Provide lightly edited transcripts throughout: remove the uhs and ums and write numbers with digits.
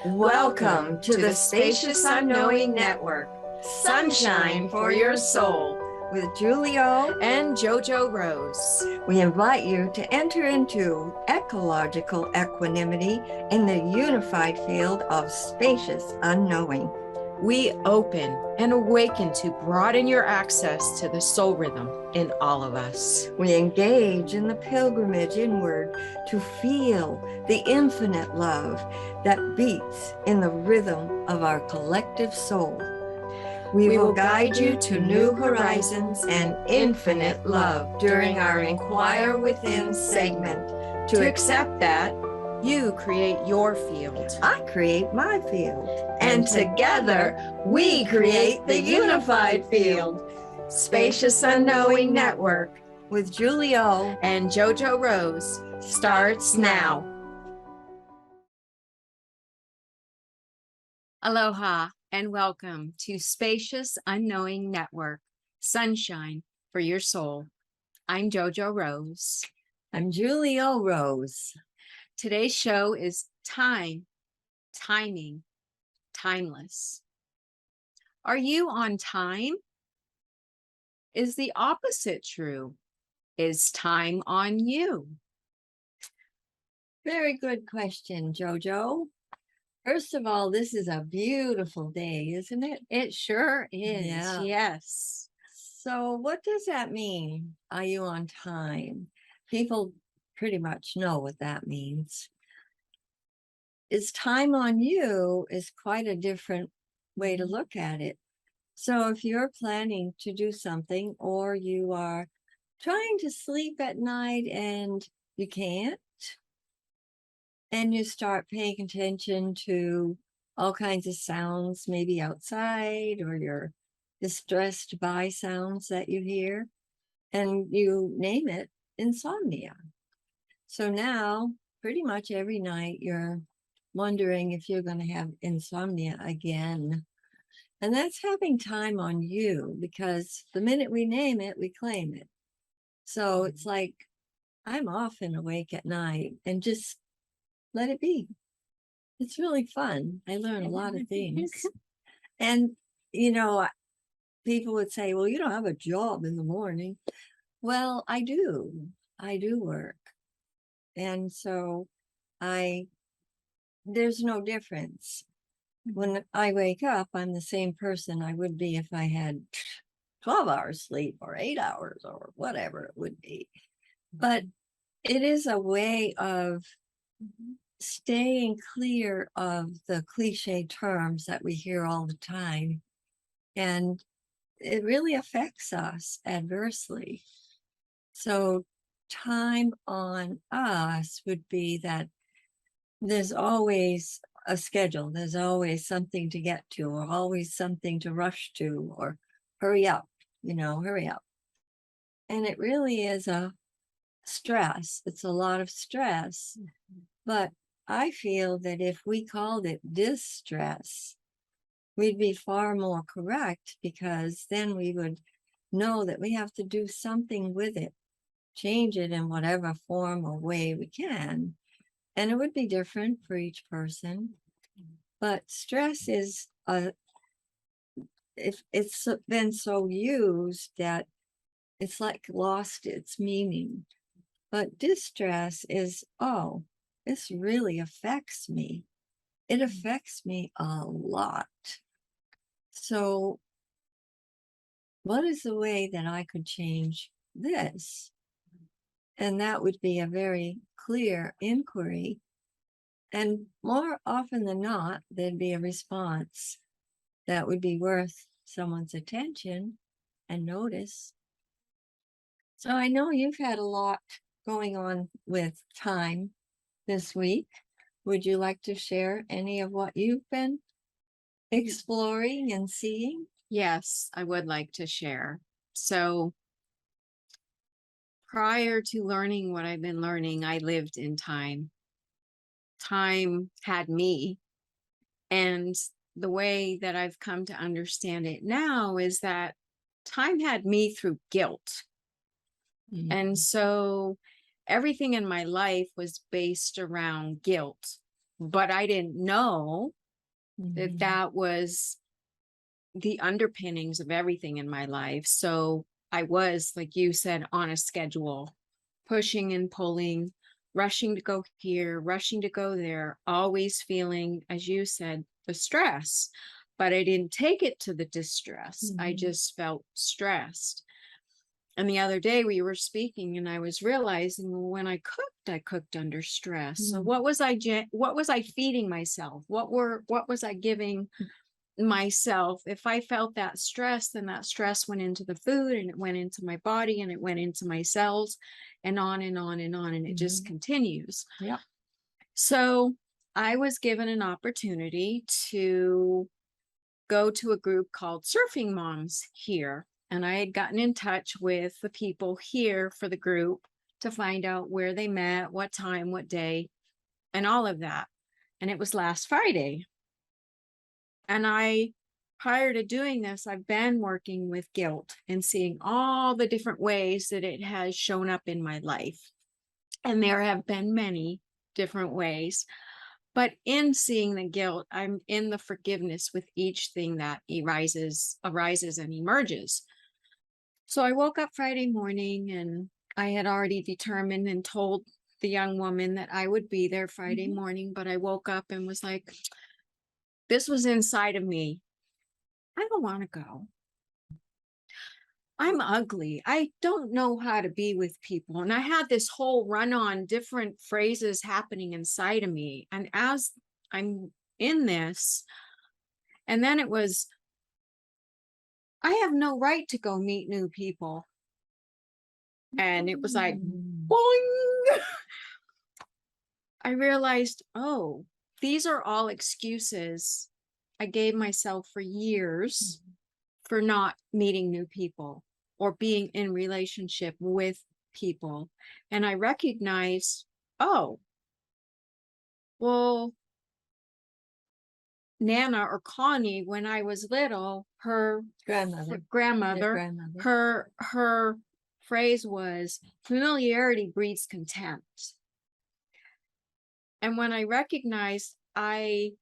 Welcome to the Spacious Unknowing Network, Sunshine for Your Soul, with Julio and JoJo Rose. We invite you to enter into ecological equanimity in the unified field of spacious unknowing. We open and awaken to broaden your access to the soul rhythm in all of us. We engage in the pilgrimage inward to feel the infinite love that beats in the rhythm of our collective soul. We will guide you to new horizons and infinite love during our Inquire Within segment. To accept that, you create your field. I create my field. And together, we create the unified field. Spacious Unknowing Network with Julio and JoJo Rose starts now. Aloha and welcome to Spacious Unknowing Network, Sunshine for Your Soul. I'm JoJo Rose. I'm Julio Rose. Today's show is Time, Timing, Timeless. Are you on time? Is the opposite true? Is time on you? Very good question, JoJo. First of all, this is a beautiful day, isn't it? It sure is, yeah. Yes. So what does that mean? Are you on time? People pretty much know what that means. Is time on you is quite a different way to look at it. So if you're planning to do something or you are trying to sleep at night and you can't, and you start paying attention to all kinds of sounds, maybe outside, or you're distressed by sounds that you hear, and you name it insomnia. So now, pretty much every night, you're wondering if you're going to have insomnia again. And that's having time on you, because the minute we name it, we claim it. So it's like, I'm often awake at night and just let it be. It's really fun. I learn a lot of things. And, you know, people would say, well, you don't have a job in the morning. Well, I do. I do work. And so there's no difference. When I wake up, I'm the same person I would be if I had 12 hours sleep or 8 hours or whatever it would be. But it is a way of staying clear of the cliche terms that we hear all the time. And it really affects us adversely. So time on us would be that there's always a schedule. There's always something to get to, or always something to rush to, or hurry up, hurry up. And it really is a stress. It's a lot of stress. But I feel that if we called it distress, we'd be far more correct, because then we would know that we have to do something with it, change it in whatever form or way we can. And it would be different for each person. But stress is, if it's been so used that it's like lost its meaning. But distress is, oh, this really affects me. It affects me a lot. So what is the way that I could change this? And that would be a very clear inquiry. And more often than not, there'd be a response that would be worth someone's attention and notice. So I know you've had a lot going on with time this week. Would you like to share any of what you've been exploring and seeing? Yes, I would like to share. So prior to learning what I've been learning, I lived in time. Time had me. And the way that I've come to understand it now is that time had me through guilt. And so everything in my life was based around guilt, but I didn't know that that was the underpinnings of everything in my life. So I was, like you said, on a schedule, pushing and pulling, rushing to go here, rushing to go there, always feeling, as you said, the stress. But I didn't take it to the distress. I just felt stressed. And the other day we were speaking and I was realizing, well, when I cooked under stress. So what was I feeding myself? What was I giving myself? If I felt that stress, then that stress went into the food and it went into my body and it went into my cells and on and on and on. And it just continues. Yeah. So I was given an opportunity to go to a group called Surfing Moms here. And I had gotten in touch with the people here for the group to find out where they met, what time, what day, and all of that. And it was last Friday. And prior to doing this, I've been working with guilt and seeing all the different ways that it has shown up in my life. And there have been many different ways. But in seeing the guilt, I'm in the forgiveness with each thing that arises and emerges. So I woke up Friday morning and I had already determined and told the young woman that I would be there Friday morning, but I woke up and was like, this was inside of me. I don't want to go. I'm ugly. I don't know how to be with people. And I had this whole run on different phrases happening inside of me. And as I'm in this, and then it was, I have no right to go meet new people. And it was like, boing. I realized, oh, these are all excuses I gave myself for years for not meeting new people or being in relationship with people. And I recognized, oh, well, Nana or Connie, when I was little, her grandmother, her phrase was, familiarity breeds contempt. And when I recognized I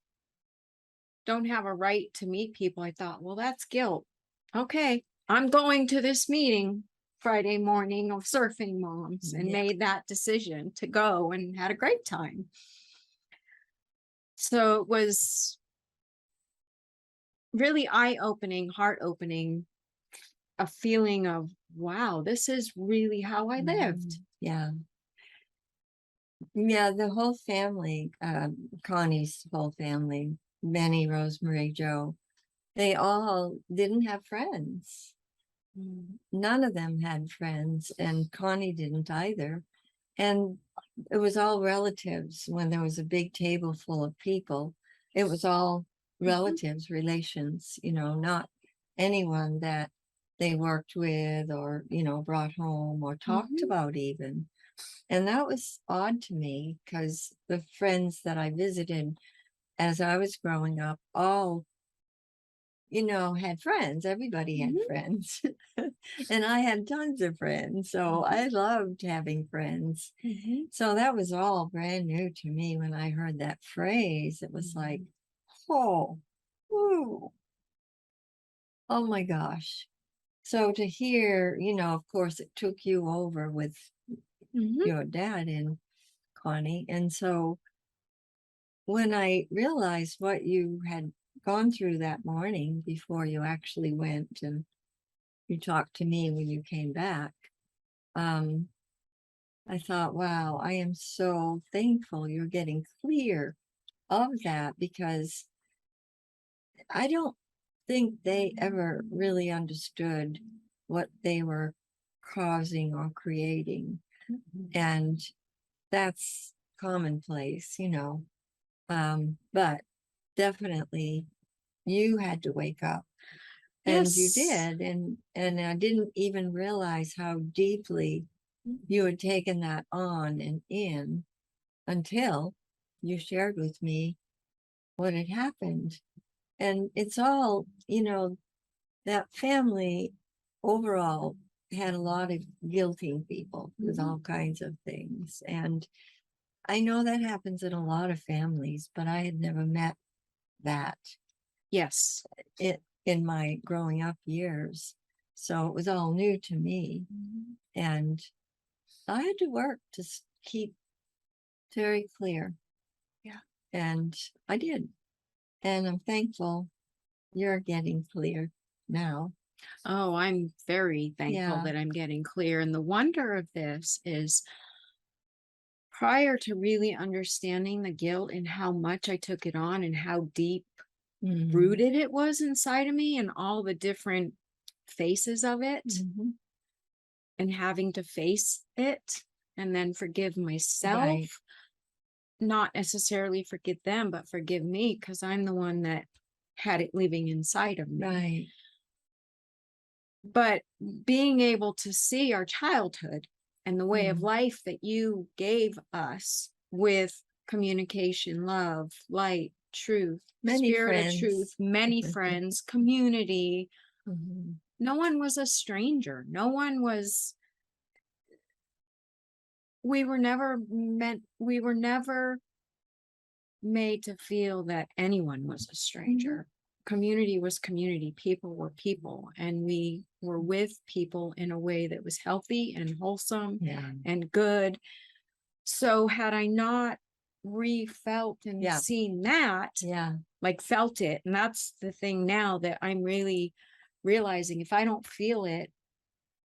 don't have a right to meet people, I thought, well, that's guilt. Okay, I'm going to this meeting Friday morning of Surfing Moms and made that decision to go and had a great time. So it was really eye-opening, heart-opening, a feeling of, wow, this is really how I lived. Yeah. Yeah, the whole family, Connie's whole family, Benny, Rosemary, Joe, they all didn't have friends. None of them had friends, and Connie didn't either. And it was all relatives. When there was a big table full of people, it was all relatives, relations, not anyone that they worked with or, brought home or talked about even. And that was odd to me because the friends that I visited as I was growing up all, had friends. Everybody had friends. And I had tons of friends. So I loved having friends. So that was all brand new to me when I heard that phrase. It was like, oh, woo, oh my gosh. So to hear, of course, it took you over with your dad and Connie. And so when I realized what you had gone through that morning before you actually went and you talked to me when you came back, I thought, wow, I am so thankful you're getting clear of that, because I don't think they ever really understood what they were causing or creating. And that's commonplace, but definitely you had to wake up. And you did. And I didn't even realize how deeply you had taken that on and in until you shared with me what had happened. And it's all, that family overall had a lot of guilting people with all kinds of things. And I know that happens in a lot of families, but I had never met that Yes. in my growing up years. So it was all new to me. And I had to work to keep very clear. Yeah. And I did. And I'm thankful you're getting clear now. Oh, I'm very thankful Yeah. that I'm getting clear. And the wonder of this is prior to really understanding the guilt and how much I took it on and how deep rooted it was inside of me and all the different faces of it and having to face it and then forgive myself. Right. Not necessarily forgive them, but forgive me because I'm the one that had it living inside of me. Right. But being able to see our childhood and the way of life that you gave us with communication, love, light, truth, Many spirit friends. of truth, many friends, community. No one was a stranger. No one was, we were never made to feel that anyone was a stranger. Community was community. People were people. And we were with people in a way that was healthy and wholesome and good. So had I not felt and seen that, like felt it, and that's the thing now that I'm really realizing, if I don't feel it,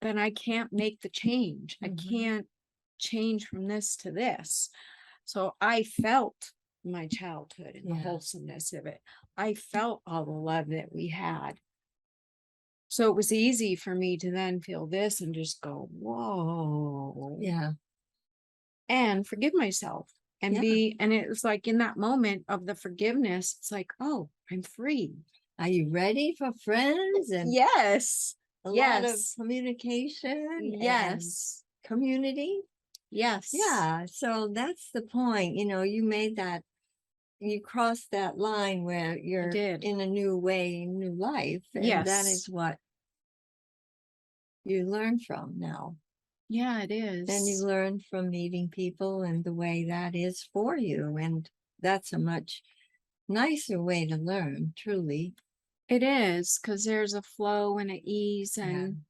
then I can't make the change. I can't change from this to this. So I felt my childhood and the wholesomeness of it. I felt all the love that we had. So it was easy for me to then feel this and just go, whoa. Yeah. And forgive myself and and it was like in that moment of the forgiveness, it's like, oh, I'm free. Are you ready for friends? And yes. a lot of communication. Yes. And community. Yes. Yeah. So that's the point. You made that, you crossed that line where you're in a new way, new life. And that is what you learn from now. Yeah, it is. And you learn from meeting people and the way that is for you. And that's a much nicer way to learn, truly. It is, because there's a flow and an ease. And,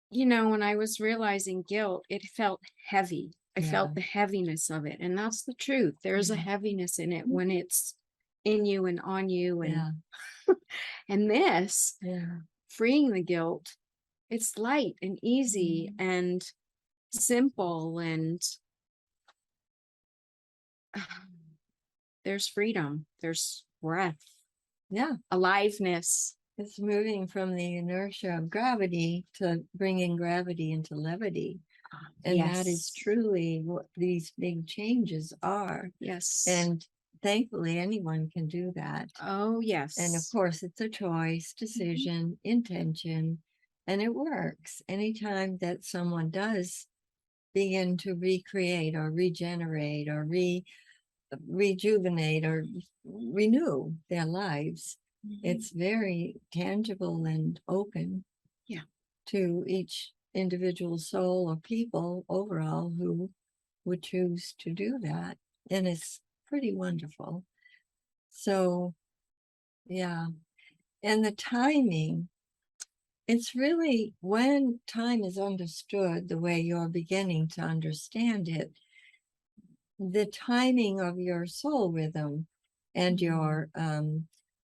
when I was realizing guilt, it felt heavy. I felt the heaviness of it. And that's the truth. There's a heaviness in it when it's in you and on you. And, and this, freeing the guilt, it's light and easy and simple, and there's freedom, there's breath, aliveness. It's moving from the inertia of gravity to bringing gravity into levity. And that is truly what these big changes are. Yes. And thankfully, anyone can do that. Oh, yes. And of course, it's a choice, decision, intention, and it works. Anytime that someone does begin to recreate or regenerate or rejuvenate or renew their lives, it's very tangible and open to each individual soul or people overall who would choose to do that. And it's pretty wonderful. So, and the timing, it's really when time is understood the way you're beginning to understand it, the timing of your soul rhythm and your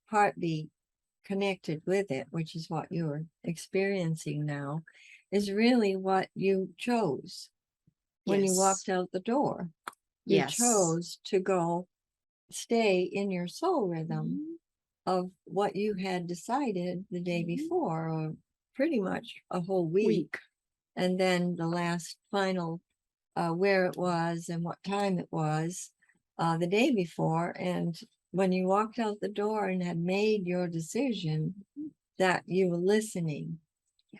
heartbeat connected with it, which is what you're experiencing now, is really what you chose when you walked out the door. You chose to go stay in your soul rhythm of what you had decided the day before, or pretty much a whole week. And then the last final where it was and what time it was the day before. And when you walked out the door and had made your decision, that you were listening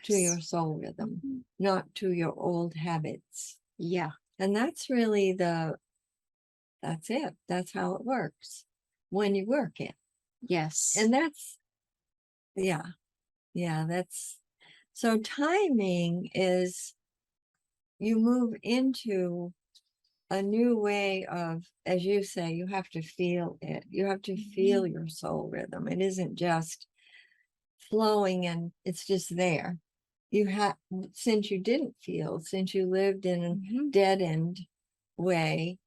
to your soul rhythm, not to your old habits. Yeah. And that's really that's it. That's how it works when you work it. Yes. And that's, yeah, that's, so timing is, you move into a new way of, as you say, you have to feel it. You have to feel your soul rhythm. It isn't just flowing and it's just there. You have, since you didn't feel, since you lived in a dead end way,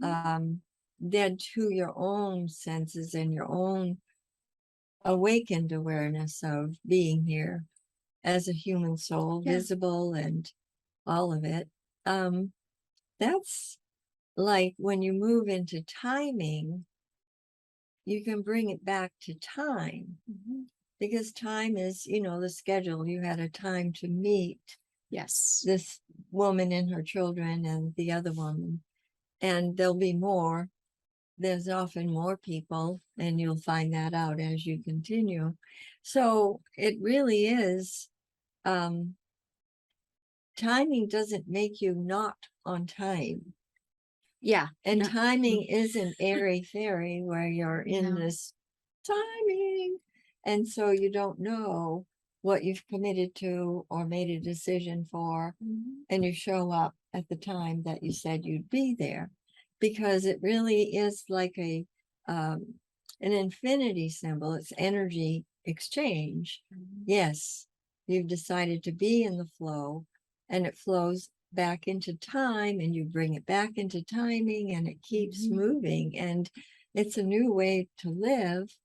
dead to your own senses and your own awakened awareness of being here as a human soul, visible and all of it. That's like when you move into timing, you can bring it back to time, because time is, the schedule. You had a time to meet this woman and her children and the other woman, and there'll be more. There's often more people, and you'll find that out as you continue. So it really is, timing doesn't make you not on time. Yeah. And No. timing isn't airy fairy where you're in this timing. And so you don't know what you've committed to or made a decision for. And you show up at the time that you said you'd be there, because it really is like an infinity symbol. It's energy exchange. Yes, you've decided to be in the flow, and it flows back into time, and you bring it back into timing, and it keeps moving, and it's a new way to live,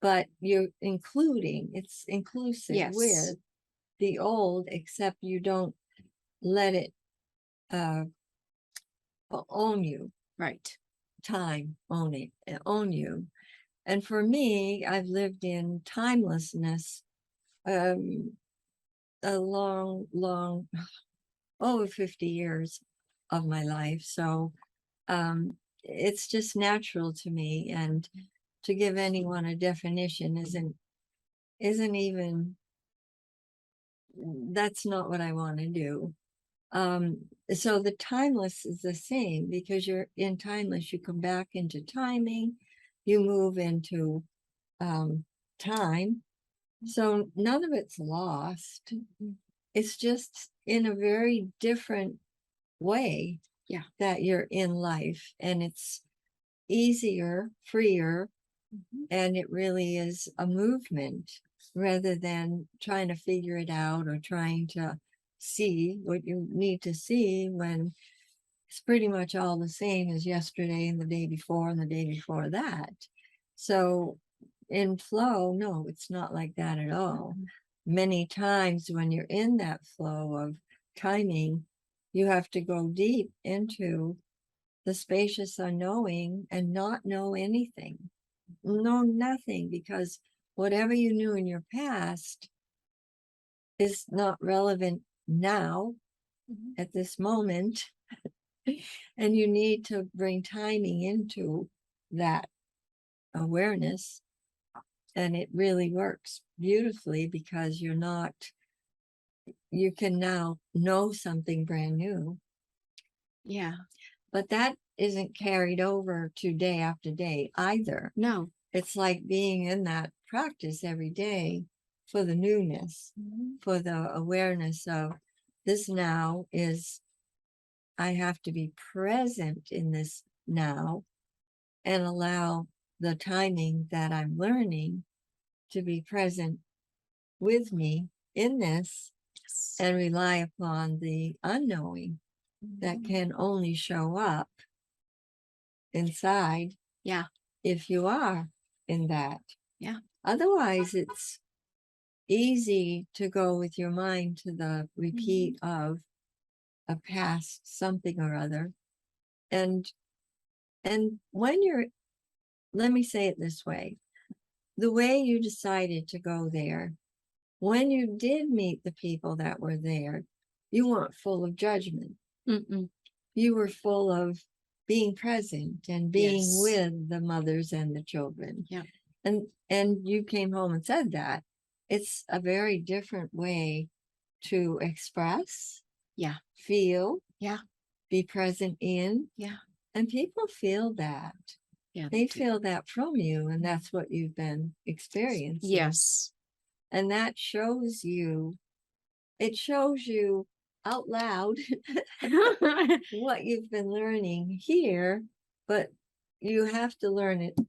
but you're including, it's inclusive with the old, except you don't let it own you. Right. Time own you. And for me, I've lived in timelessness a long over 50 years of my life. So it's just natural to me, and to give anyone a definition isn't even, that's not what I want to do. So the timeless is the same, because you're in timeless, you come back into timing, you move into time. So none of it's lost. It's just in a very different way that you're in life, and it's easier, freer, and it really is a movement rather than trying to figure it out or trying to see what you need to see, when it's pretty much all the same as yesterday and the day before and the day before that. So in flow, no, it's not like that at all. Many times when you're in that flow of timing, you have to go deep into the spacious unknowing and not know anything, know nothing, because whatever you knew in your past is not relevant now at this moment. And you need to bring timing into that awareness, and it really works beautifully, because you can now know something brand new. But that isn't carried over to day after day either. No. It's like being in that practice every day for the newness, for the awareness of this now is, I have to be present in this now and allow the timing that I'm learning to be present with me in this, and rely upon the unknowing that can only show up inside. If you are in that. Otherwise, it's easy to go with your mind to the repeat of a past something or other. And when you're, let me say it this way, the way you decided to go there, when you did meet the people that were there, you weren't full of judgment. You were full of being present and being with the mothers and the children. And you came home and said that. It's a very different way to express, feel, be present in. And people feel that. Yeah, They do. feel that from you, and that's what you've been experiencing. Yes. And that shows you, it shows you out loud what you've been learning here, but you have to learn it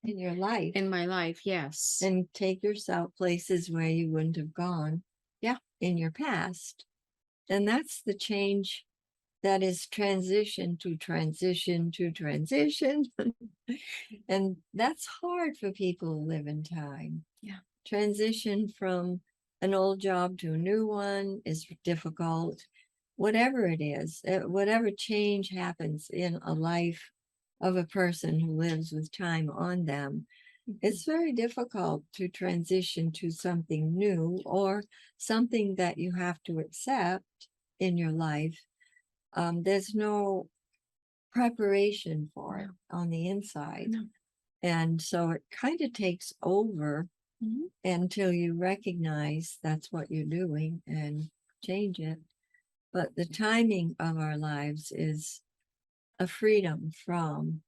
in your life In my life, yes. and take yourself places where you wouldn't have gone, Yeah. in your past. And that's the change that is transition to transition to transition. And that's hard for people who live in time. Yeah. Transition from an old job to a new one is difficult. Whatever it is, whatever change happens in a life of a person who lives with time on them, it's very difficult to transition to something new or something that you have to accept in your life. There's no preparation for it on the inside. No. And so it kind of takes over until you recognize that's what you're doing and change it. But the timing of our lives is a freedom from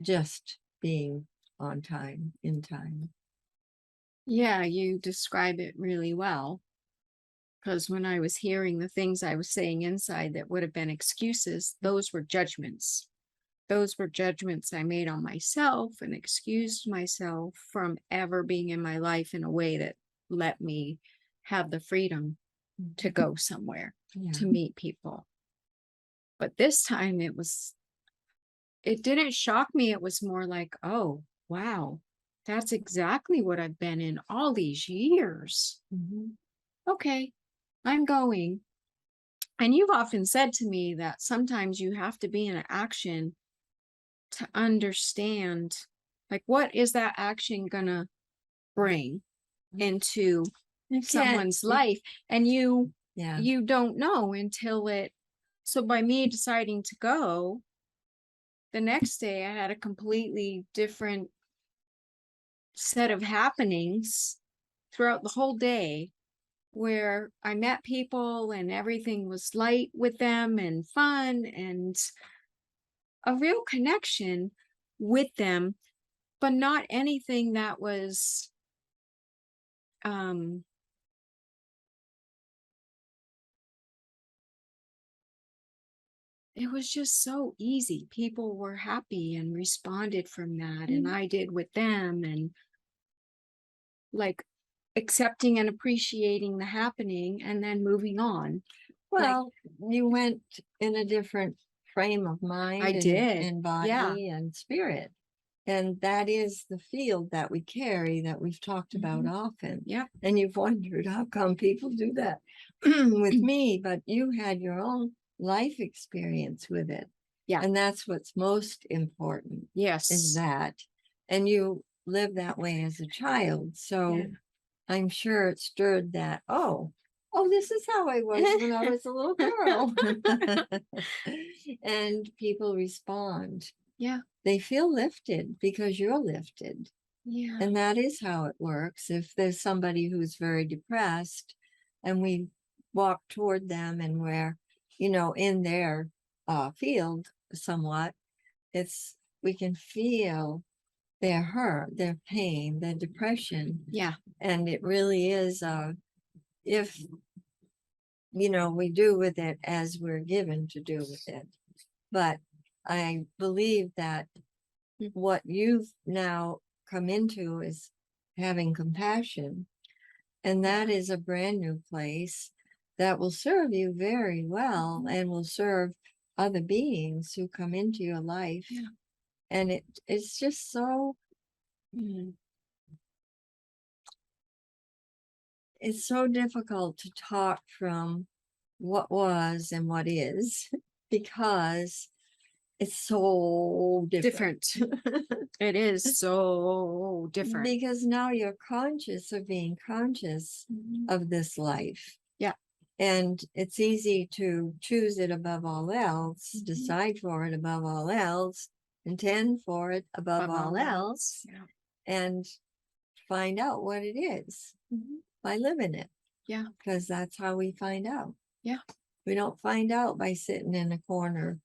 just being on time, in time. Yeah, you describe it really well. Because when I was hearing the things I was saying inside that would have been excuses, those were judgments. Those were judgments I made on myself and excused myself from ever being in my life in a way that let me have the freedom to go somewhere, to meet people. But this time it didn't shock me. It was more like, oh, wow, that's exactly what I've been in all these years. Okay, I'm going. And you've often said to me that sometimes you have to be in an action to understand, like, what is that action gonna bring into someone's life? And you don't know until it. So by me deciding to go, the next day I had a completely different set of happenings throughout the whole day, where I met people and everything was light with them and fun and a real connection with them, but not anything that was um it was just so easy. People were happy and responded from that, and I did with them, and like accepting and appreciating the happening and then moving on. Well, you went in a different frame of mind. I did. And body and spirit. And that is the field that we carry, that we've talked about often. Yeah. And you've wondered how come people do that with me, but you had your own life experience with it. Yeah. And that's what's most important. Yes. Is that. And you lived that way as a child. So I'm sure it stirred that, oh, this is how I was when I was a little girl. And people respond. Yeah. They feel lifted because you're lifted. Yeah. And that is how it works. If there's somebody who's very depressed and we walk toward them and we're, in their field somewhat, we can feel their hurt, their pain, their depression. Yeah. And it really is, if, we do with it as we're given to do with it. But I believe that what you've now come into is having compassion. And that is a brand new place that will serve you very well and will serve other beings who come into your life. Yeah. And it's just so, it's so difficult to talk from what was and what is because it's so different. It is so different. Because now you're conscious of being conscious of this life. Yeah. And it's easy to choose it above all else, decide for it above all else, intend for it above all else, and find out what it is by living it. Yeah. Because that's how we find out. Yeah. We don't find out by sitting in a corner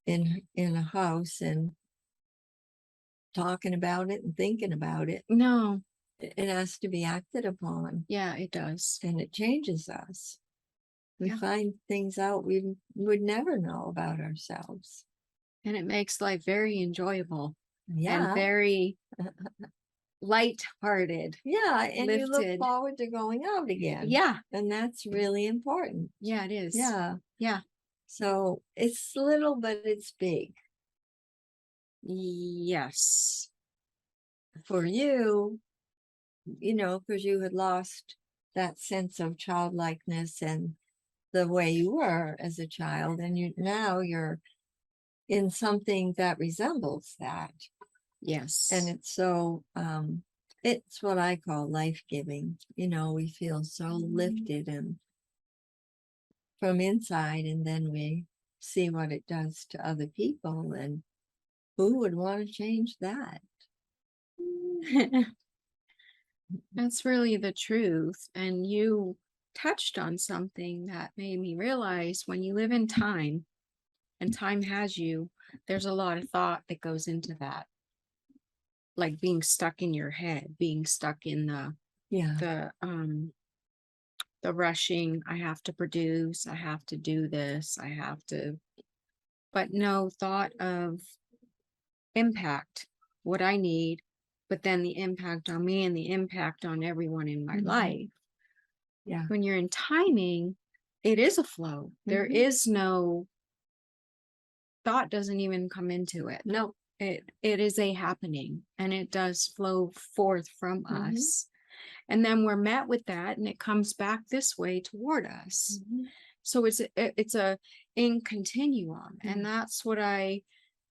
in a house and talking about it and thinking about it. No. It has to be acted upon, Yeah, it does. and it changes us. We Yeah. find things out we would never know about ourselves. And it makes life very enjoyable and Yeah. very light-hearted. Yeah, and you look lifted. forward to going out again. Yeah. And that's really important. Yeah, it is. Yeah. Yeah. So it's little, but it's big. Yes. For you, because you had lost that sense of childlikeness and the way you were as a child, and now you're in something that resembles that. Yes. And it's what I call life-giving. We feel so lifted and from inside, and then we see what it does to other people, and who would want to change that? That's really the truth. And you touched on something that made me realize when you live in time and time has you, there's a lot of thought that goes into that. Like being stuck in your head, being stuck in Yeah. the rushing, I have to produce, I have to do this, but no thought of impact, what I need, but then the impact on me and the impact on everyone in my life. Yeah. When you're in timing, it is a flow. There is no thought, doesn't even come into it. No. It is a happening, and it does flow forth from us. And then we're met with that, and it comes back this way toward us. So it's a in continuum. And that's what I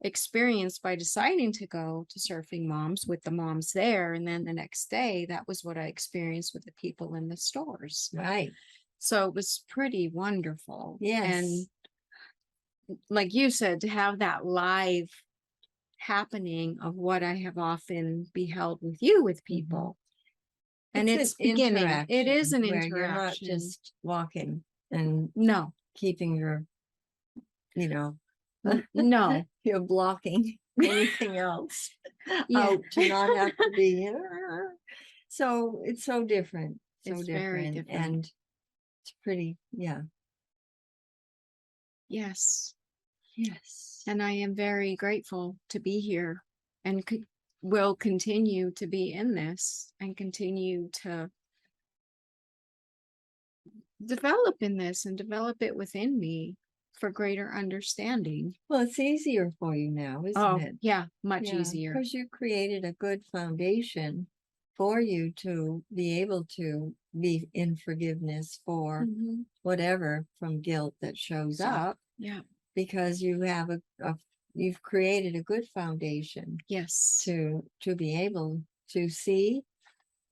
experienced by deciding to go to Surfing Moms with the moms there. And then the next day, that was what I experienced with the people in the stores. Right. So it was pretty wonderful. Yes. And like you said, to have that live happening of what I have often beheld with you with people. And it's beginning. It is an interaction. You're not just walking and no keeping your, no, you're blocking anything else out to not have to be. So it's so different. It's very different. And it's pretty, Yes. Yes. And I am very grateful to be here and will continue to be in this and continue to develop in this and develop it within me for greater understanding. Well, it's easier for you now, isn't it? Yeah, much easier. Because you created a good foundation for you to be able to be in forgiveness for whatever from guilt that shows up. Yeah. Because you have you've created a good foundation. Yes. To be able to see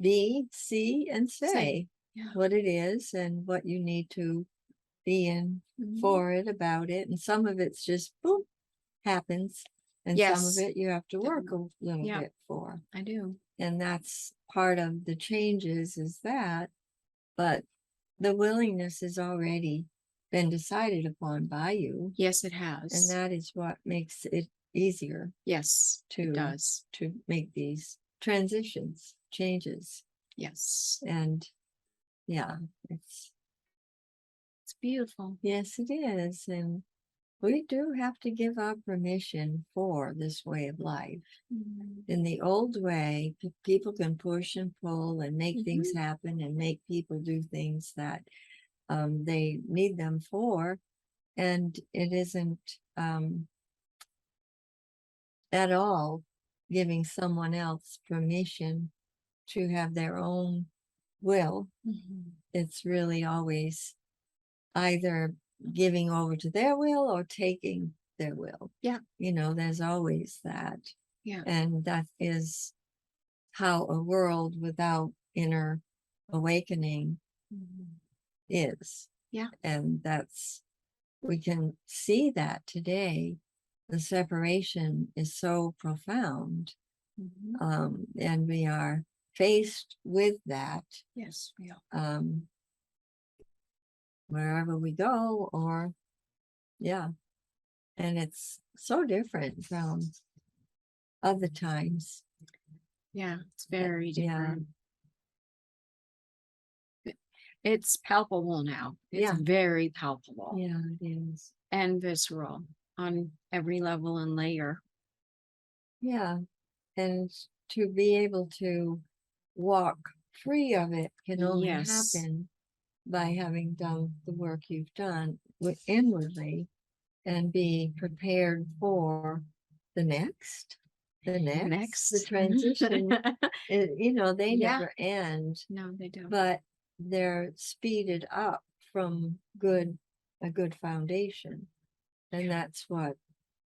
and say what it is and what you need to be in for it, about it. And some of it's just boom, happens. And some of it you have to work a little bit for. I do. And that's part of the changes is that, but the willingness has already been decided upon by you. Yes, it has. And that is what makes it easier. Yes, it does. To make these transitions, changes. Yes. And it's beautiful. Yes, it is. And we do have to give up permission for this way of life. In the old way, people can push and pull and make things happen and make people do things that they need them for. And it isn't at all giving someone else permission to have their own will. It's really always either giving over to their will or taking their will. Yeah. There's always that. Yeah. And that is how a world without inner awakening is. Yeah. And we can see that today. The separation is so profound. And we are faced with that. Yes, we are. Wherever we go, or And it's so different from other times. Yeah, it's very Yeah. different. It's palpable now. It's Yeah. very palpable Yeah, it is. and visceral on every level and layer. Yeah. And to be able to walk free of it can only Yes. happen by having done the work you've done inwardly and be prepared for the next, the transition. They Yeah. never end, No, they don't. but they're speeded up from a good foundation. And that's what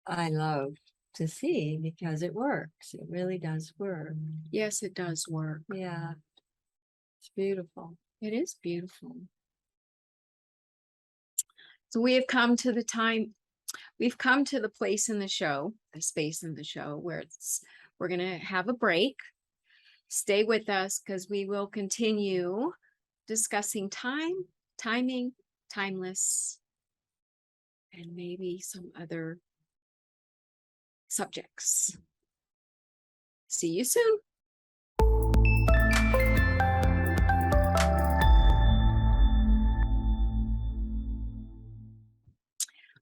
I love to see because it works. It really does work. Yes, it does work. Yeah. It's beautiful. It is beautiful. So we have come to the time, we've come to the place in the show, the space in the show where we're going to have a break. Stay with us because we will continue discussing time, timing, timeless, and maybe some other subjects. See you soon.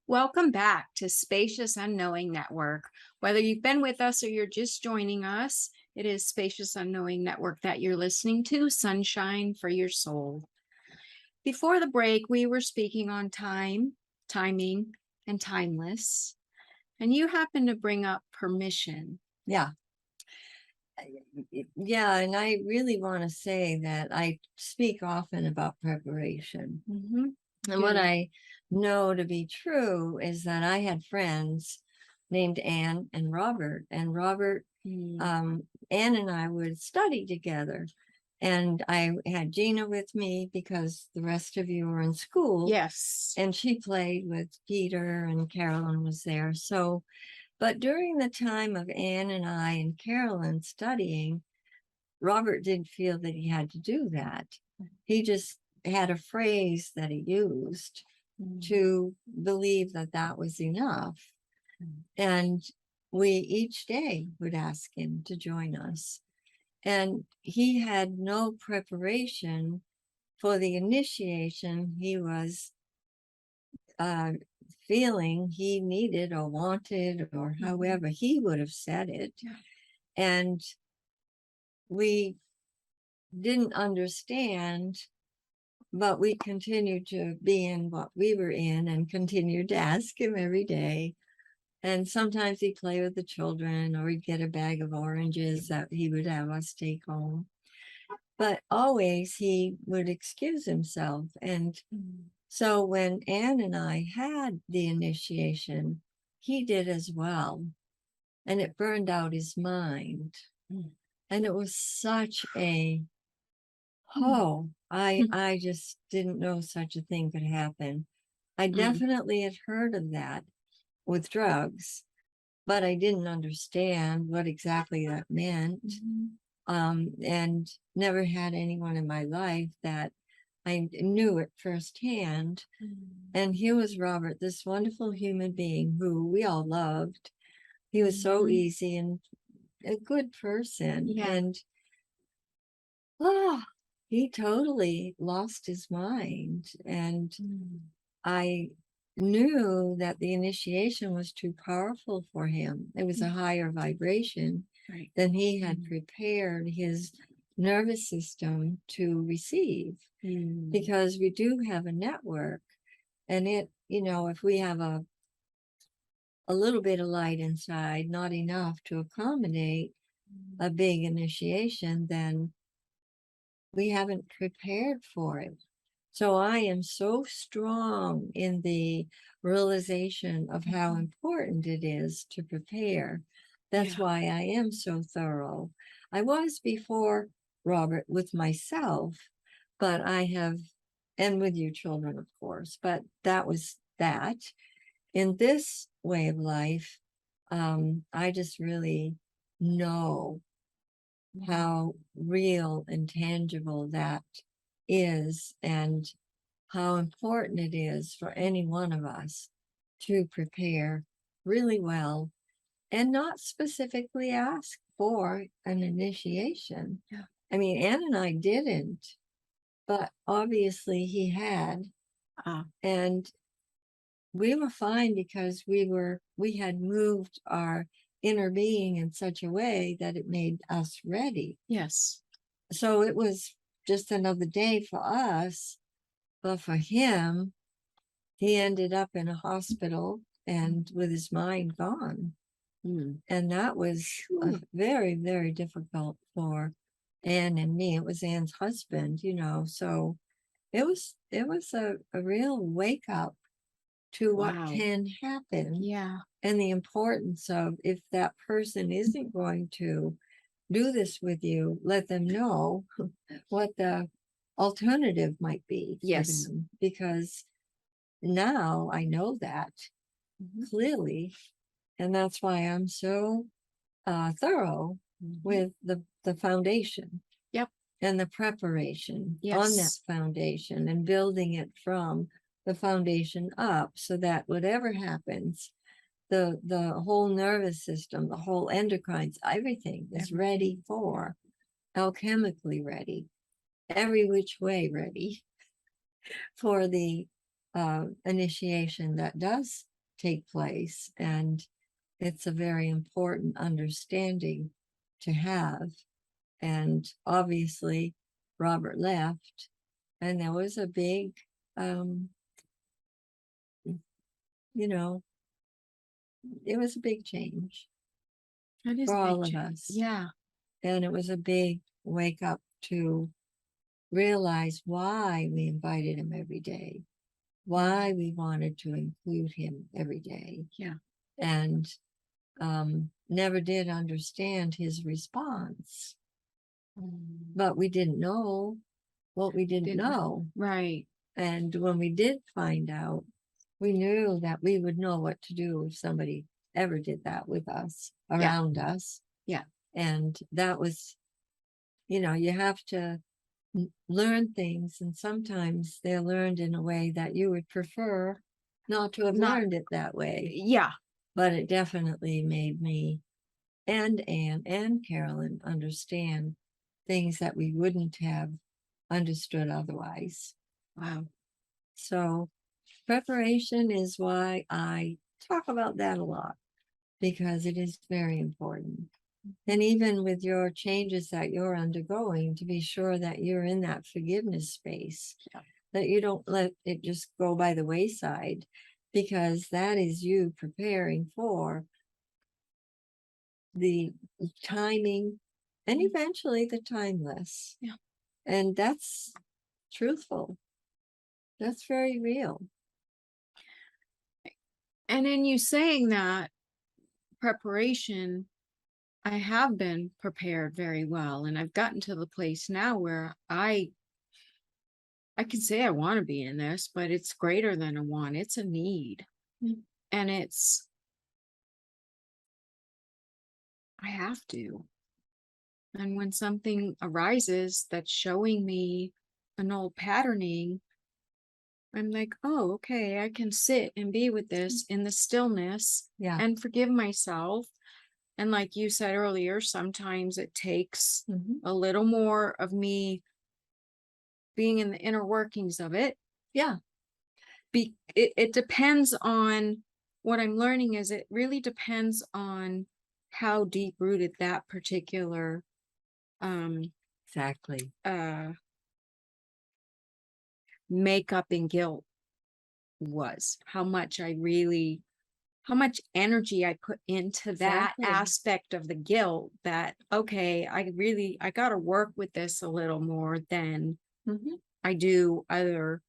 Welcome back to Spacious Unknowing Network. Whether you've been with us or you're just joining us, it is Spacious Unknowing Network that you're listening to, Sunshine for Your Soul. Before the break, we were speaking on time, timing, and timeless. And you happened to bring up permission. Yeah. Yeah, and I really want to say that I speak often about preparation. Mm-hmm. And what I know to be true is that I had friends named Anne and Robert. And Robert, Anne and I would study together. And I had Gina with me because the rest of you were in school. Yes. And she played with Peter and Carolyn was there. So, but during the time of Anne and I and Carolyn studying, Robert didn't feel that he had to do that. He just had a phrase that he used to believe that that was enough. And we each day would ask him to join us. And he had no preparation for the initiation he was feeling he needed or wanted, or however he would have said it. And we didn't understand, but we continued to be in what we were in and continued to ask him every day. And sometimes he'd play with the children or he'd get a bag of oranges that he would have us take home. But always he would excuse himself. And so when Anne and I had the initiation, he did as well. And it burned out his mind. And it was such a, I just didn't know such a thing could happen. I definitely had heard of that with drugs, but I didn't understand what exactly that meant. And never had anyone in my life that I knew it firsthand. And here was Robert, this wonderful human being who we all loved. He was so easy and a good person. And he totally lost his mind. And I knew that the initiation was too powerful for him. It was a higher vibration than he had prepared his nervous system to receive. Because we do have a network, and it, if we have a little bit of light inside, not enough to accommodate a big initiation, then we haven't prepared for it. So I am so strong in the realization of how important it is to prepare. That's why I am so thorough. I was before, Robert, with myself, but I have, and with you children, of course, but that was that. In this way of life, I just really know how real and tangible that is, and how important it is for any one of us to prepare really well and not specifically ask for an initiation. Yeah. I mean, Anne and I didn't, but obviously he had. Ah, And we were fine because we had moved our inner being in such a way that it made us ready. yes. So it was just another day for us, but for him, he ended up in a hospital and with his mind gone. Mm. And that was very, very difficult for Anne and me. It was Anne's husband, so it was a real wake up to what Wow. can happen Yeah. and the importance of, if that person isn't going to do this with you, let them know what the alternative might be for Yes. them. Because now I know that clearly, and that's why I'm so thorough with the foundation. Yep. And the preparation on that Yes. foundation and building it from the foundation up, so that whatever happens, the whole nervous system, the whole endocrines, everything is ready for, alchemically ready, every which way ready for the initiation that does take place. And it's a very important understanding to have. And obviously, Robert left, and there was a big, you know, it was a big change That is for a big all of change. us. Yeah. And it was a big wake up to realize why we invited him every day, why we wanted to include him every day. Yeah. And never did understand his response. But we didn't know what we didn't know. Right. And when we did find out, we knew that we would know what to do if somebody ever did that with us, around us. Yeah. And that was, you have to learn things, and sometimes they're learned in a way that you would prefer not to have learned it that way. Yeah. But it definitely made me and Anne and Carolyn understand things that we wouldn't have understood otherwise. Wow. So preparation is why I talk about that a lot, because it is very important. And even with your changes that you're undergoing, to be sure that you're in that forgiveness space, that you don't let it just go by the wayside, because that is you preparing for the timing and eventually the timeless. Yeah. And that's truthful. That's very real. And in you saying that preparation, I have been prepared very well. And I've gotten to the place now where I can say I want to be in this, but it's greater than a want. It's a need. And I have to. And when something arises that's showing me an old patterning, I'm like, oh, okay, I can sit and be with this in the stillness and forgive myself. And like you said earlier, sometimes it takes a little more of me being in the inner workings of it. Yeah. It depends on what I'm learning, is it really depends on how deep rooted that particular Exactly. makeup and guilt was, how much energy I put into that aspect of the guilt, that, okay, I got to work with this a little more than I do other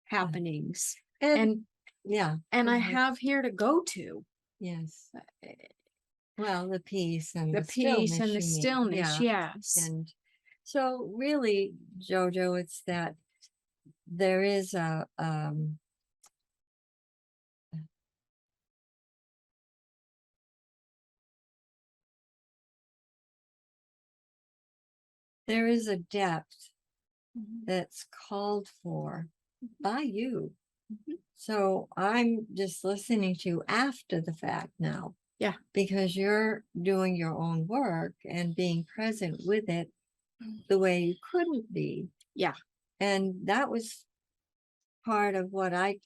happenings. And I have here to go to. Yes. Well, the peace and The peace and the stillness. Yes. And so really, JoJo, it's that there is there is a depth that's called for by you. Mhm. So I'm just listening to you after the fact now. Yeah. Because you're doing your own work and being present with it the way you couldn't be. Yeah. And that was part of what I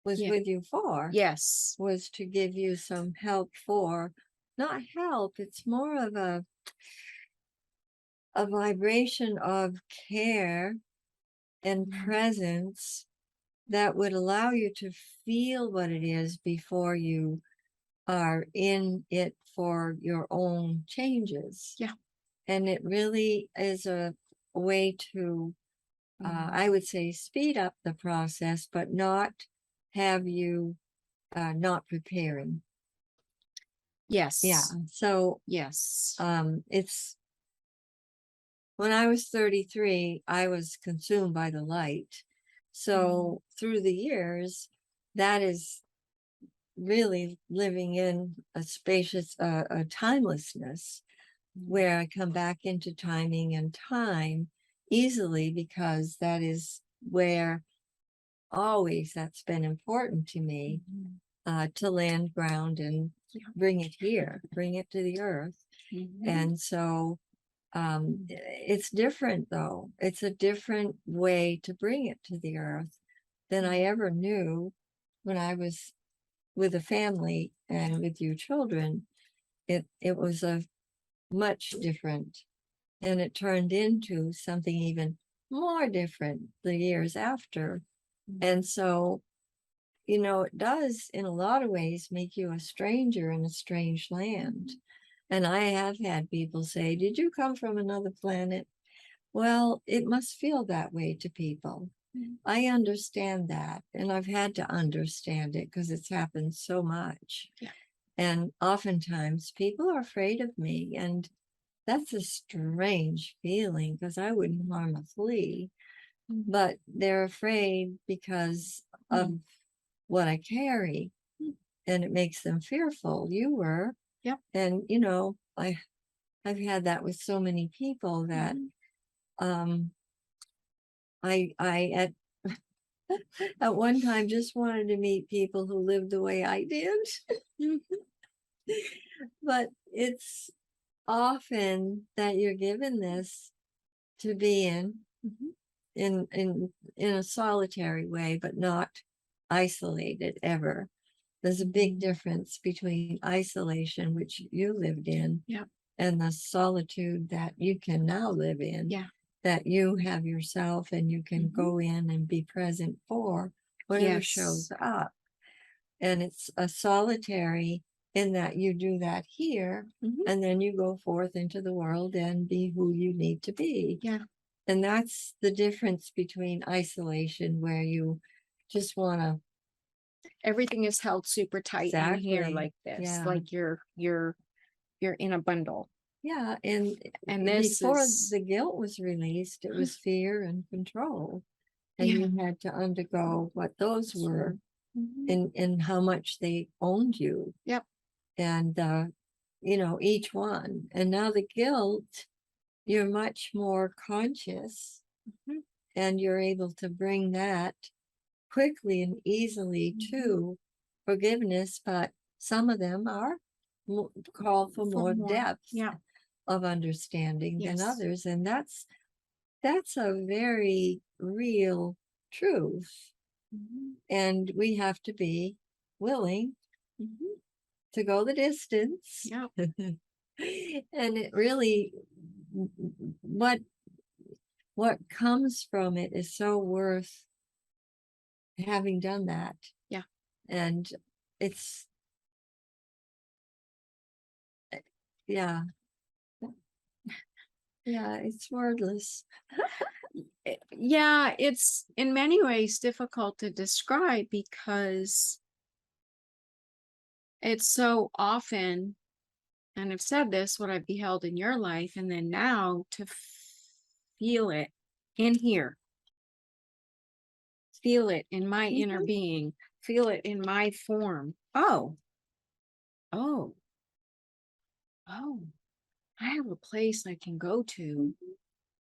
was Yeah. with you for, Yes. was to give you some help for, not help, it's more of a vibration of care and Mhm. presence that would allow you to feel what it is before you are in it for your own changes. Yeah. And it really is a way to, I would say, speed up the process, but not have you not preparing. Yeah. Yes. So Yes. it's when I was 33, I was consumed by the light. So through the years, that is really living in a spacious, a timelessness where I come back into timing and time easily, because that is where always that's been important to me, to land ground and bring it here, bring it to the earth. And so it's different though. It's a different way to bring it to the earth than I ever knew when I was with a family and with you children. It was a much different, and it turned into something even more different the years after. And so, it does in a lot of ways make you a stranger in a strange land. And I have had people say, "Did you come from another planet?" Well, it must feel that way to people. I understand that, and I've had to understand it because it's happened so much. Yeah. And oftentimes people are afraid of me, and that's a strange feeling because I wouldn't harm a flea, but they're afraid because of what I carry, and it makes them fearful. You were. Yep. And I've had that with so many people that I at one time just wanted to meet people who lived the way I did. But it's often that you're given this to be in a solitary way, but not isolated ever. There's a big difference between isolation, which you lived in, Yeah. and the solitude that you can now live in. Yeah. That you have yourself and you can go in and be present for whatever shows up. And it's a solitary in that you do that here, and then you go forth into the world and be who you need to be. Yeah. And that's the difference between isolation, where you just want to, Everything is held super tight in here exactly, like this. yeah, Like you're in a bundle. yeah. And this before is the guilt was released, it was fear and control, and yeah. you had to undergo what those were, and how much they owned you. Yep. And each one. And now the guilt, you're much more conscious, and you're able to bring that quickly and easily to forgiveness. But some of them are call for more depth Yeah. of understanding than Yes. others, and that's a very real truth. And we have to be willing to go the distance. Yeah. And it really, what comes from it is so worth having done that. Yeah. And it's, yeah, it's wordless. Yeah, it's in many ways difficult to describe because it's so often, and I've said this, what I've beheld in your life, and then now to feel it in here, feel it in my inner being, feel it in my form. Oh, oh, oh, I have a place I can go to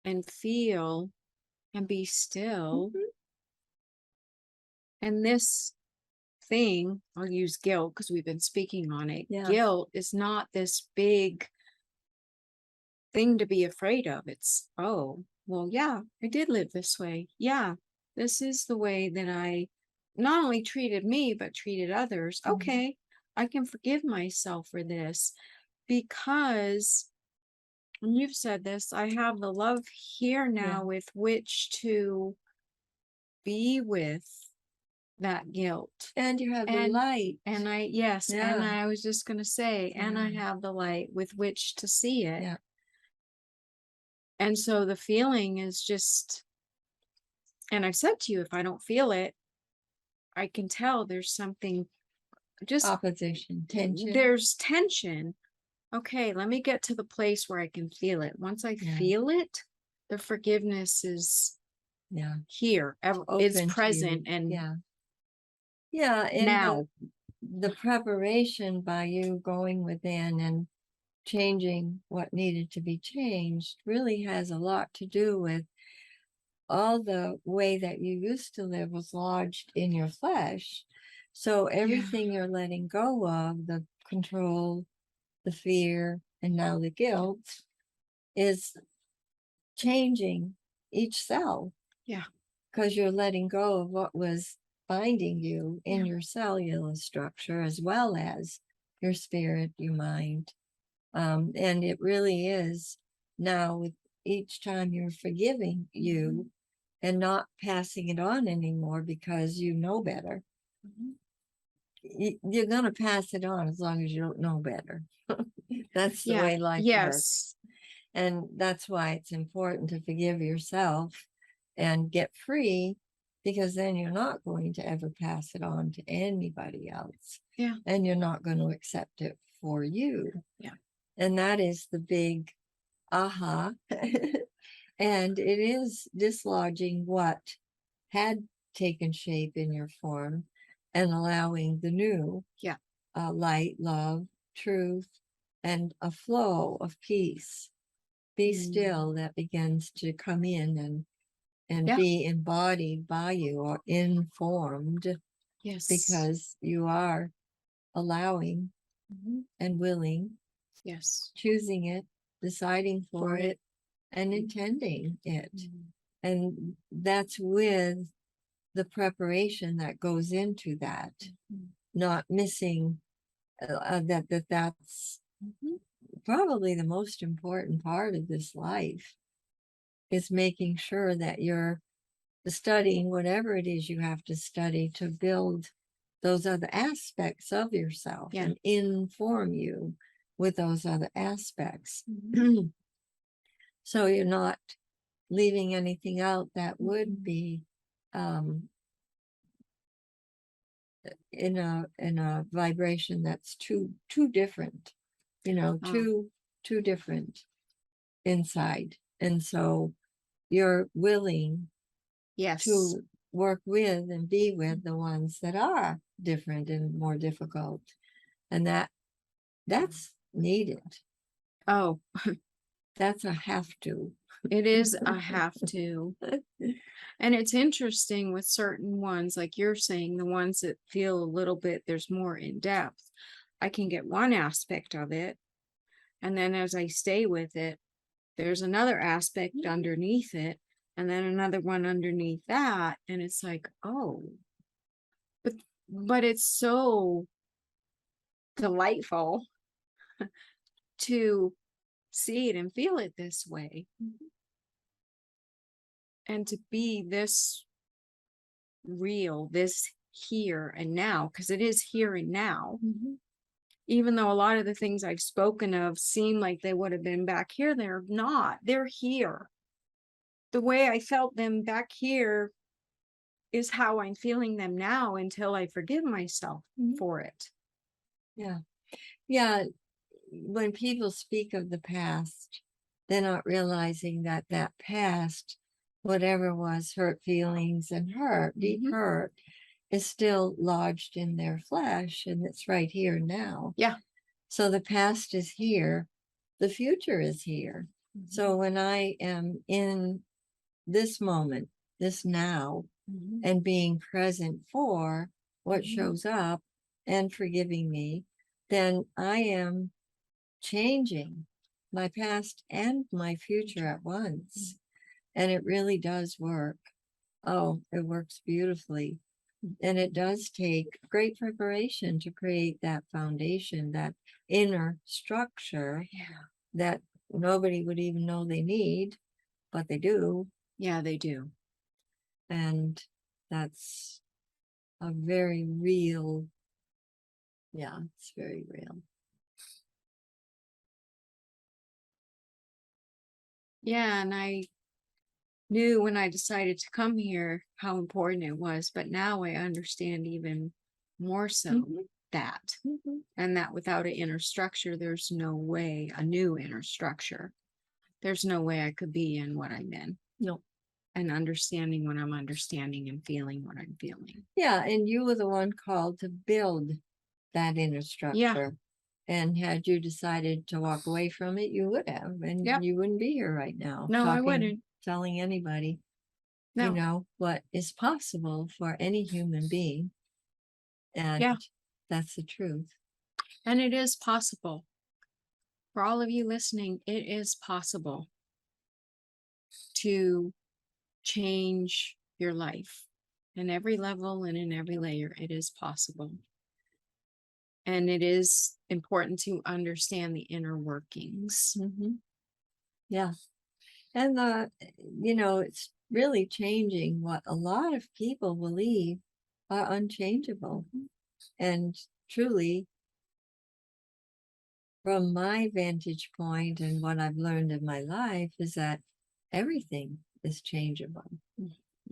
and feel and be still And this thing, I'll use guilt because we've been speaking on it. Yeah. Guilt is not this big thing to be afraid of. It's, oh, well, yeah, I did live this way. Yeah, this is the way that I not only treated me, but treated others. Mhm. Okay, I can forgive myself for this because, and you've said this, I have the love here now with which to be with that guilt. And you have the And light. and yes, and Yeah. I was just going to say, and I Yeah. have the light with which to see it. Yeah. And so the feeling is just, and I've said to you, if I don't feel it, I can tell there's something, just Opposition, tension. there's tension. Okay, let me get to the place where I can feel it. Once I Yeah. feel it, the forgiveness is Yeah. here, it's Open to you. present, and Yeah. Yeah. And now. the preparation by you going within and changing what needed to be changed really has a lot to do with all the way that you used to live was lodged in your flesh. So everything you're letting go of, the control, the fear, and now the guilt, is changing each cell. Yeah. Because you're letting go of what was binding you in your cellular structure, as well as your spirit, your mind. And it really is now, with each time you're forgiving you and not passing it on anymore because you know better. You're going to pass it on as long as you don't know better. That's the way life works. And that's why it's important to forgive yourself and get free, because then you're not going to ever pass it on to anybody else. Yeah. And you're not going to accept it for you. Yeah. And that is the big aha. And it is dislodging what had taken shape in your form and allowing the new light, love, truth, and a flow of peace. Be still that begins to come in and be embodied by you, or informed. Yes. Because you are allowing and willing, choosing it, deciding for it, and intending it. And that's with the preparation that goes into that, not missing that's probably the most important part of this life, is making sure that you're studying whatever it is you have to study to build those other aspects of yourself and inform you with those other aspects. So you're not leaving anything out that would be in a vibration that's too different, too different inside. And so you're willing to work with and be with the ones that are different and more difficult, and that's needed. Oh, that's a have to. It is a have to. And it's interesting with certain ones, like you're saying, the ones that feel a little bit, there's more in depth. I can get one aspect of it, and then as I stay with it, there's another aspect underneath it, and then another one underneath that, and it's like, oh, but it's so delightful to see it and feel it this way, and to be this real, this here and now, because it is here and now. Even though a lot of the things I've spoken of seem like they would have been back here, they're not. They're here. The way I felt them back here is how I'm feeling them now, until I forgive myself for it. Yeah. When people speak of the past, they're not realizing that past, whatever was hurt feelings and deep hurt, is still lodged in their flesh, and it's right here now. So the past is here, the future is here. So when I am in this moment, this now, and being present for what Mhm. shows up and forgiving me, then I am changing my past and my future at once. And it really does work. Oh, it works beautifully. And it does take great preparation to create that foundation, that inner structure Yeah. that nobody would even know they need, but they do. Yeah, they do. And that's a very real, yeah, it's very real. Yeah, and I knew when I decided to come here how important it was, but now I understand even more so Mhm. that. Mhm. And that without an inner structure, there's no way, a new inner structure, there's no way I could be in what I'm in No. and understanding what I'm understanding and feeling what I'm feeling. Yeah, and you were the one called to build that inner Yeah. structure. And had you decided to walk away from it, you would have, and Yep. you wouldn't be here right now No, I talking, wouldn't. telling anybody, you No. know, what is possible for any human being. And Yeah. that's the truth. And it is possible. For all of you listening, it is possible to change your life in every level and in every layer. It is possible. And it is important to understand the inner workings. Mhm. Yeah. And it's really changing what a lot of people believe are unchangeable. And truly, from my vantage point and what I've learned in my life, is that everything is changeable.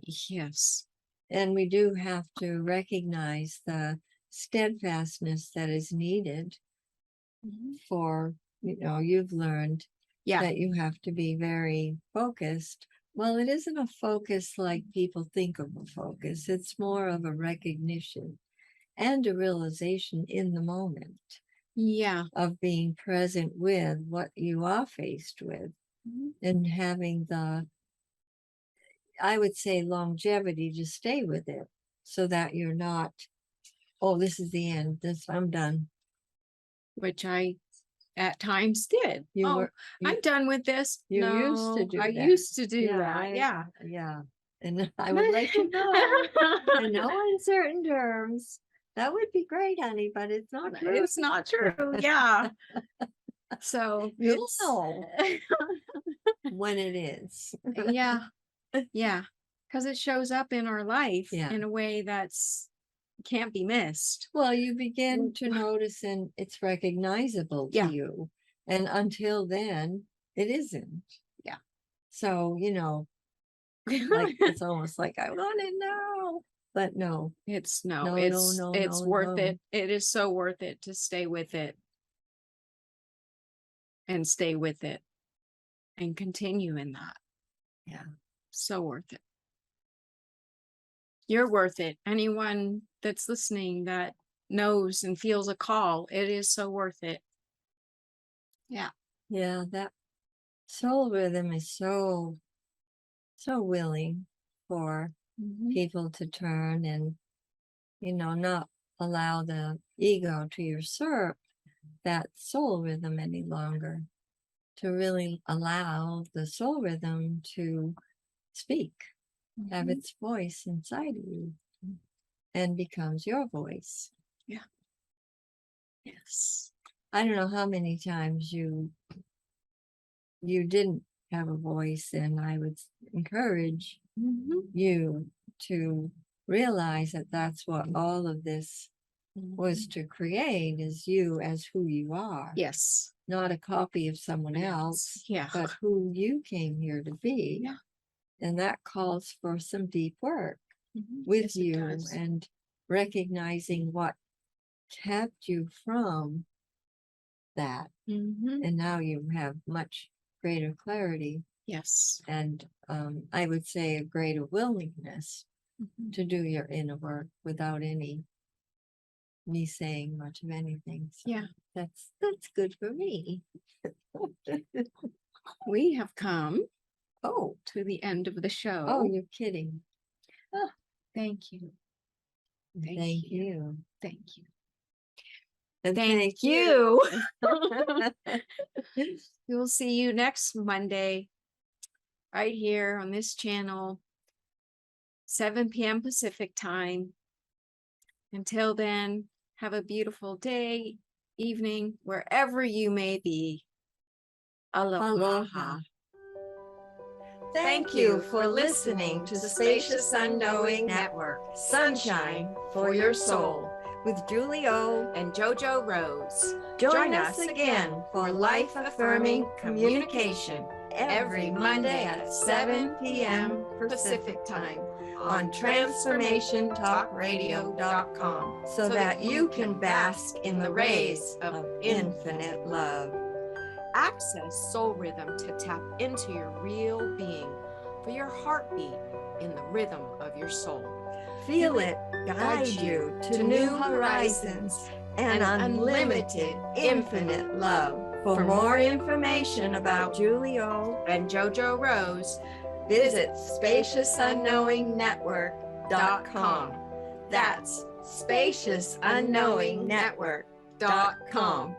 Yes. And we do have to recognize the steadfastness that is needed for, you've learned Yeah. that you have to be very focused. Well, it isn't a focus like people think of a focus. It's more of a recognition and a realization in the moment Yeah. of being present with what you are faced with and having the, I would say, longevity to stay with it so that you're not, oh, this is the end. I'm done. Which I at times did. You Oh, were, you, I'm done with this. you used to No, do I that. used to do Yeah, that. Yeah. yeah. And I would let you go. In no uncertain terms. That would be great, honey, but it's not true. It's not true. Yeah. So You'll it's know when it is. yeah. Yeah. Because it shows up in our life Yeah. in a way that's can't be missed. Well, you begin to notice and it's recognizable to Yeah. you. And until then, it isn't. Yeah. So, like it's almost like I want it now. But no, It's no, it's no, it's no, worth no. it. It is so worth it to stay with it and stay with it and continue in that. Yeah. So worth it. You're worth it. Anyone that's listening that knows and feels a call, it is so worth it. Yeah. Yeah, that soul rhythm is so willing for people to turn and, not allow the ego to usurp that soul rhythm any longer, to really allow the soul rhythm to speak, have its voice inside of you, and becomes your voice. Yeah. Yes. I don't know how many times you didn't have a voice, and I would encourage you to realize that that's what all of this was to create, is you as who you are. Yes. Not a copy of someone else, Yeah. but who you came here to be. Yeah. And that calls for some deep work with Yes, it you does. and recognizing what kept you from that. And now you have much greater clarity Yes. and I would say a greater willingness to do your inner work without me saying much of anything. So Yeah. that's good for me. We have come Oh, to the end of the show. oh, you're kidding. Thank you. Thank you. Thank you. And Thank you. We'll see you next Monday, right here on this channel, 7 p.m. Pacific time. Until then, have a beautiful day, evening, wherever you may be. Aloha. Thank you for listening to Spacious Unknowing Network, Sunshine for Your Soul, with Julie O. And JoJo Rose. Join us again for life-affirming communication every Monday at 7 p.m. Pacific Time on TransformationTalkRadio.com so that you can bask in the rays of infinite love. Access soul rhythm to tap into your real being for your heartbeat in the rhythm of your soul. Feel it guide you to new horizons and unlimited infinite love. For more information about Julie O. And JoJo Rose, visit SpaciousUnknowingNetwork.com. That's SpaciousUnknowingNetwork.com.